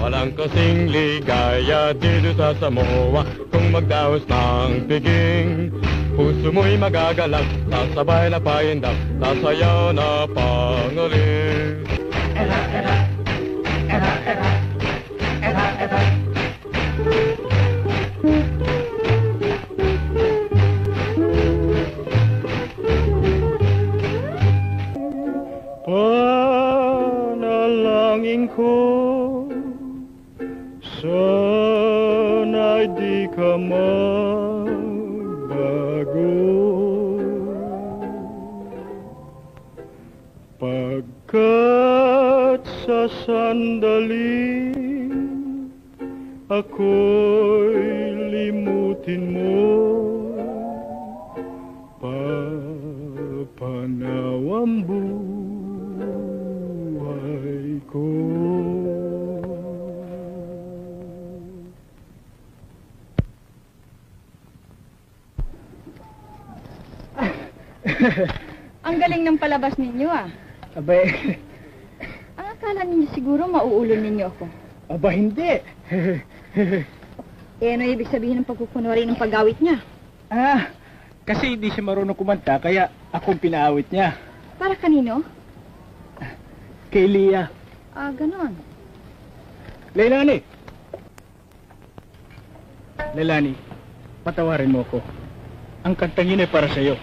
Walang kasing ligaya dito sa Samoa kung magdaos ng piging. Puso mo'y magagalak, sasabay na paindak, sasayaw na pangaling. Panalangin ko, sana'y di ka magbago. Pagkat sa sandali ako'y limutin mo, papanaw ang buhay ko. Ang galing ng palabas ninyo, ah. Abay, Ang akala ninyo siguro mauulo ninyo ako. aba hindi. Ano ibig sabihin ng pagkukunwari ng pag-awit niya? Kasi hindi siya marunong kumanta, kaya akong pinaawit niya. Para kanino? Kay Lia. Ganon. Leilani! Leilani, patawarin mo ko. Ang kantang yun ay para sa'yo.